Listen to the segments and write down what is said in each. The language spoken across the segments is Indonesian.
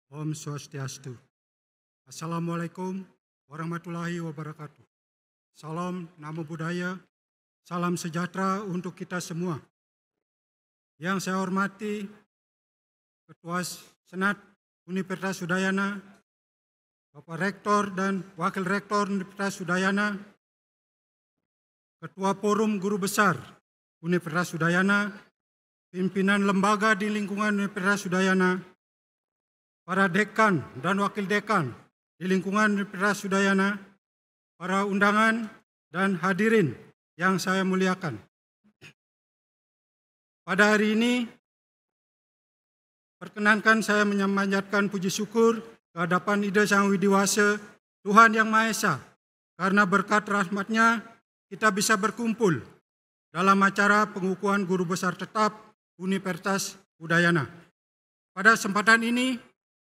Om Swastiastu. Assalamualaikum warahmatullahi wabarakatuh. Salam, namo buddhaya, salam sejahtera untuk kita semua. Yang saya hormati Ketua Senat Universitas Udayana, Bapak Rektor dan Wakil Rektor Universitas Udayana, Ketua Forum Guru Besar Universitas Udayana, pimpinan lembaga di lingkungan Universitas Udayana, para dekan dan wakil dekan di lingkungan Universitas Udayana, para undangan dan hadirin yang saya muliakan. Pada hari ini, perkenankan saya memanjatkan puji syukur kehadapan Ida Sang Widiwasa, Tuhan Yang Maha Esa, karena berkat rahmat-Nya kita bisa berkumpul dalam acara pengukuhan Guru Besar Tetap Universitas Udayana. Pada kesempatan ini,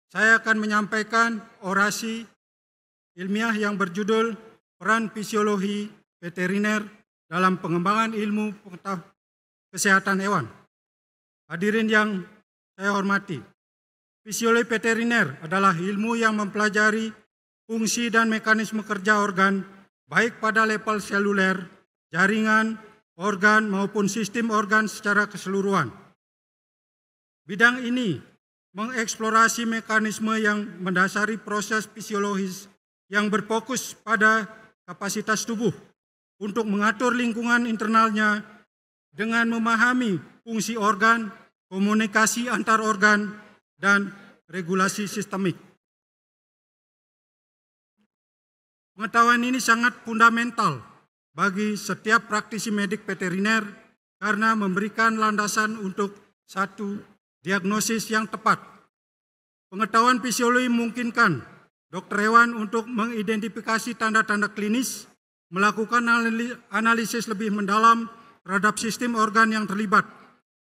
saya akan menyampaikan orasi ilmiah yang berjudul Peran Fisiologi Veteriner dalam Pengembangan Ilmu Kesehatan Hewan. Hadirin yang saya hormati, fisiologi veteriner adalah ilmu yang mempelajari fungsi dan mekanisme kerja organ, baik pada level seluler, jaringan, organ maupun sistem organ secara keseluruhan. Bidang ini mengeksplorasi mekanisme yang mendasari proses fisiologis yang berfokus pada kapasitas tubuh untuk mengatur lingkungan internalnya dengan memahami fungsi organ, komunikasi antar organ, dan regulasi sistemik. Pengetahuan ini sangat fundamental bagi setiap praktisi medik veteriner karena memberikan landasan untuk satu diagnosis yang tepat. Pengetahuan fisiologi memungkinkan dokter hewan untuk mengidentifikasi tanda-tanda klinis, melakukan analisis lebih mendalam terhadap sistem organ yang terlibat,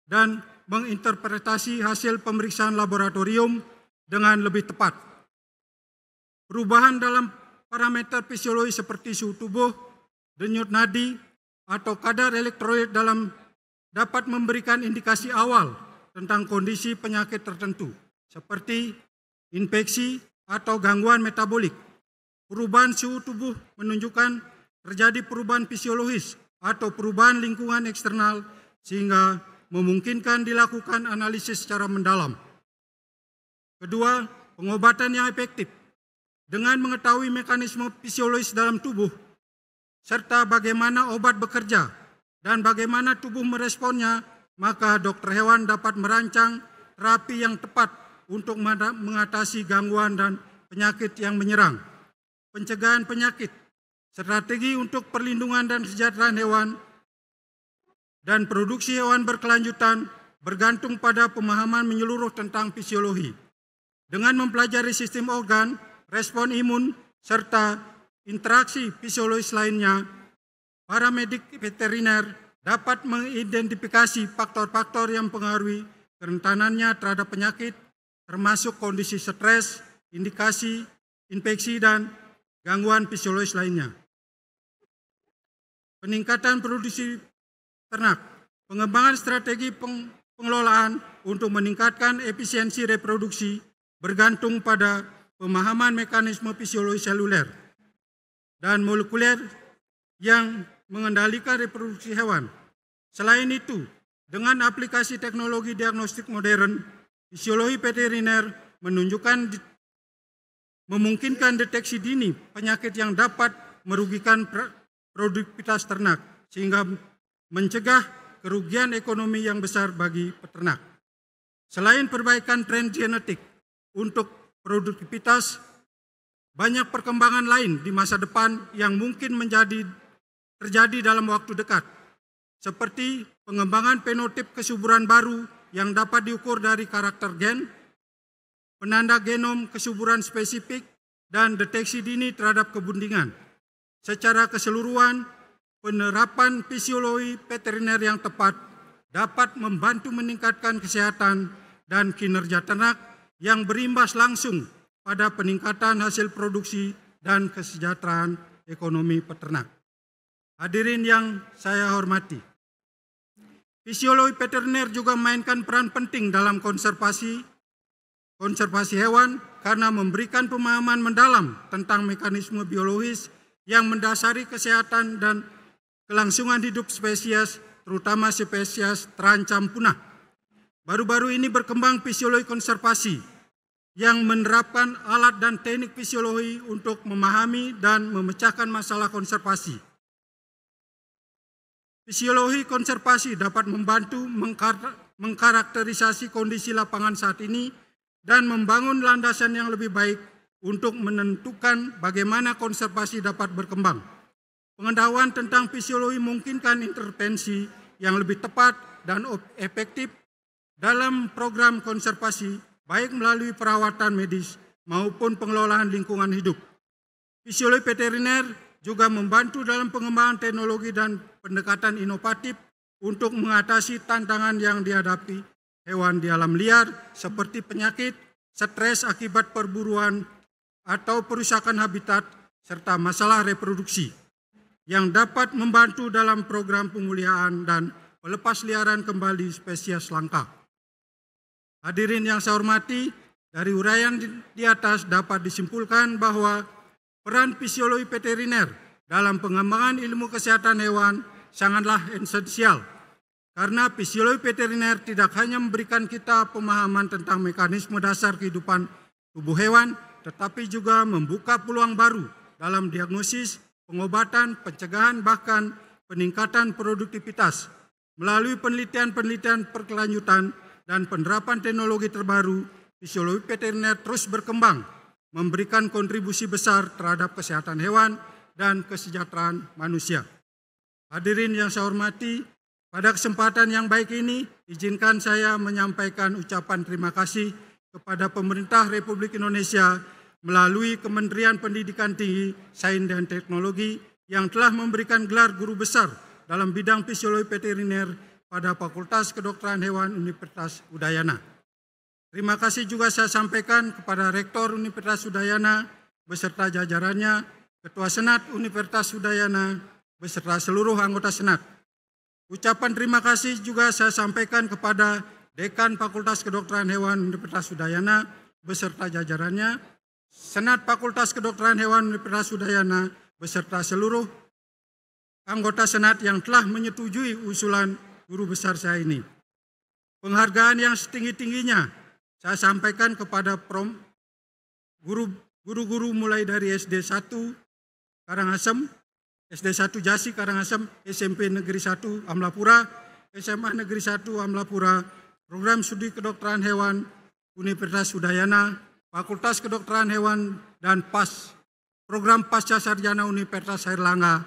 dan menginterpretasi hasil pemeriksaan laboratorium dengan lebih tepat. Perubahan dalam parameter fisiologi seperti suhu tubuh, denyut nadi, atau kadar elektrolit dapat memberikan indikasi awal tentang kondisi penyakit tertentu, seperti infeksi atau gangguan metabolik. Perubahan suhu tubuh menunjukkan terjadi perubahan fisiologis atau perubahan lingkungan eksternal sehingga memungkinkan dilakukan analisis secara mendalam. Kedua, pengobatan yang efektif. Dengan mengetahui mekanisme fisiologis dalam tubuh, serta bagaimana obat bekerja dan bagaimana tubuh meresponnya, maka dokter hewan dapat merancang terapi yang tepat untuk mengatasi gangguan dan penyakit yang menyerang. Pencegahan penyakit, strategi untuk perlindungan dan kesejahteraan hewan, dan produksi hewan berkelanjutan bergantung pada pemahaman menyeluruh tentang fisiologi. Dengan mempelajari sistem organ, respon imun, serta interaksi fisiologis lainnya, para medik veteriner dapat mengidentifikasi faktor-faktor yang mempengaruhi kerentanannya terhadap penyakit, termasuk kondisi stres, indikasi, infeksi, dan gangguan fisiologis lainnya. Peningkatan produksi ternak, pengembangan strategi pengelolaan untuk meningkatkan efisiensi reproduksi bergantung pada pemahaman mekanisme fisiologi seluler dan molekuler yang mengendalikan reproduksi hewan. Selain itu, dengan aplikasi teknologi diagnostik modern, fisiologi veteriner memungkinkan deteksi dini penyakit yang dapat merugikan produktivitas ternak, sehingga mencegah kerugian ekonomi yang besar bagi peternak. Selain perbaikan tren genetik untuk produktivitas, banyak perkembangan lain di masa depan yang mungkin terjadi dalam waktu dekat, seperti pengembangan fenotip kesuburan baru yang dapat diukur dari karakter gen, penanda genom kesuburan spesifik, dan deteksi dini terhadap kebundingan. Secara keseluruhan, penerapan fisiologi veteriner yang tepat dapat membantu meningkatkan kesehatan dan kinerja ternak yang berimbas langsung pada peningkatan hasil produksi dan kesejahteraan ekonomi peternak. Hadirin yang saya hormati, fisiologi veteriner juga memainkan peran penting dalam konservasi, konservasi hewan karena memberikan pemahaman mendalam tentang mekanisme biologis yang mendasari kesehatan dan kelangsungan hidup spesies, terutama spesies terancam punah. Baru-baru ini berkembang fisiologi konservasi yang menerapkan alat dan teknik fisiologi untuk memahami dan memecahkan masalah konservasi. Fisiologi konservasi dapat membantu mengkarakterisasi kondisi lapangan saat ini dan membangun landasan yang lebih baik untuk menentukan bagaimana konservasi dapat berkembang. Pengetahuan tentang fisiologi memungkinkan intervensi yang lebih tepat dan efektif dalam program konservasi, baik melalui perawatan medis maupun pengelolaan lingkungan hidup. Fisiologi veteriner juga membantu dalam pengembangan teknologi dan pendekatan inovatif untuk mengatasi tantangan yang dihadapi hewan di alam liar seperti penyakit, stres akibat perburuan atau perusakan habitat, serta masalah reproduksi yang dapat membantu dalam program pemulihan dan pelepasliaran kembali spesies langka. Hadirin yang saya hormati, dari uraian di atas dapat disimpulkan bahwa peran fisiologi veteriner dalam pengembangan ilmu kesehatan hewan sangatlah esensial. Karena fisiologi veteriner tidak hanya memberikan kita pemahaman tentang mekanisme dasar kehidupan tubuh hewan, tetapi juga membuka peluang baru dalam diagnosis, pengobatan, pencegahan, bahkan peningkatan produktivitas. Melalui penelitian-penelitian berkelanjutan dan penerapan teknologi terbaru, fisiologi veteriner terus berkembang, memberikan kontribusi besar terhadap kesehatan hewan dan kesejahteraan manusia. Hadirin yang saya hormati, pada kesempatan yang baik ini, izinkan saya menyampaikan ucapan terima kasih kepada pemerintah Republik Indonesia melalui Kementerian Pendidikan Tinggi, Sains dan Teknologi yang telah memberikan gelar guru besar dalam bidang fisiologi veteriner pada Fakultas Kedokteran Hewan Universitas Udayana. Terima kasih juga saya sampaikan kepada Rektor Universitas Udayana beserta jajarannya, Ketua Senat Universitas Udayana beserta seluruh anggota Senat. Ucapan terima kasih juga saya sampaikan kepada Dekan Fakultas Kedokteran Hewan Universitas Udayana beserta jajarannya, Senat Fakultas Kedokteran Hewan Universitas Udayana beserta seluruh anggota Senat yang telah menyetujui usulan guru besar saya ini. Penghargaan yang setinggi-tingginya saya sampaikan kepada guru-guru mulai dari SD 1 Karangasem, SD 1 Jasi Karangasem, SMP Negeri 1 Amlapura, SMA Negeri 1 Amlapura, Program Studi Kedokteran Hewan Universitas Udayana, Fakultas Kedokteran Hewan dan Program Pasca Sarjana Universitas Airlangga,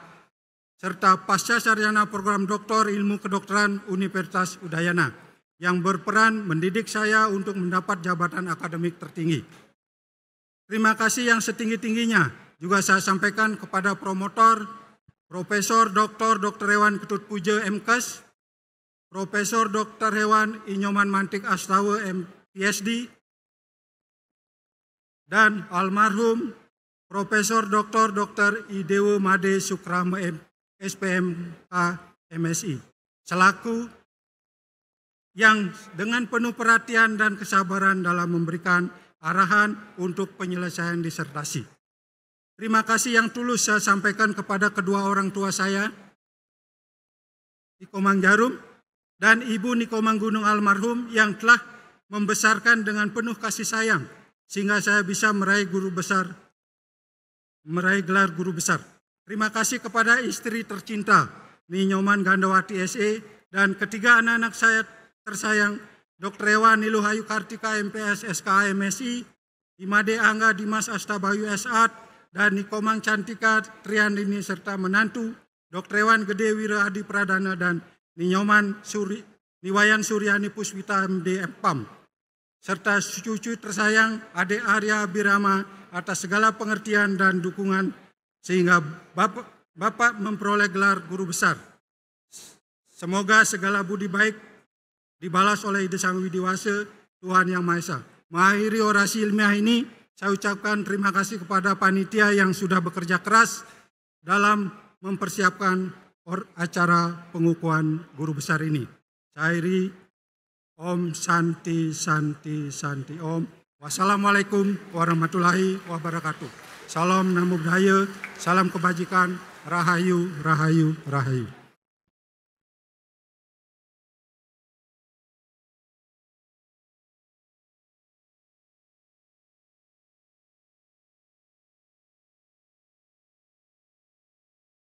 serta Pasca Sarjana Program Doktor Ilmu Kedokteran Universitas Udayana yang berperan mendidik saya untuk mendapat jabatan akademik tertinggi. Terima kasih yang setinggi-tingginya juga saya sampaikan kepada promotor, Profesor Dr. Hewan Ketut Puja MKes, Profesor Dr. Hewan Inyoman Mantik Astawa MPhD, dan almarhum Profesor Dr. Idewo Made Sukrama SPMK MSI, selaku yang dengan penuh perhatian dan kesabaran dalam memberikan arahan untuk penyelesaian disertasi. Terima kasih yang tulus saya sampaikan kepada kedua orang tua saya, Niko Mangjarum dan Ibu Niko Manggunung almarhum yang telah membesarkan dengan penuh kasih sayang sehingga saya bisa meraih gelar guru besar. Terima kasih kepada istri tercinta Ninyoman Gandawati SE dan ketiga anak-anak saya tersayang Dr. Hewan Niluhayu Kartika MPS SKA MSI, Imade Angga Dimas Astabayu SAT, dan Nikomang Cantika Triandini serta menantu Dr. Hewan Gede Wira Adi Pradana dan Niwayan Suryani Puspita MD MPAM, serta cucu tersayang Ade Arya Birama atas segala pengertian dan dukungan sehingga Bapak memperoleh gelar guru besar. Semoga segala budi baik dibalas oleh Ide Sang Widiwasa, Tuhan Yang Maha Esa. Mengakhiri orasi ilmiah ini, saya ucapkan terima kasih kepada panitia yang sudah bekerja keras dalam mempersiapkan acara pengukuhan guru besar ini. Saya akhiri, Om Santi Santi Santi Om. Wassalamualaikum warahmatullahi wabarakatuh. Salam Namo Buddhaya, salam kebajikan, rahayu, rahayu, rahayu.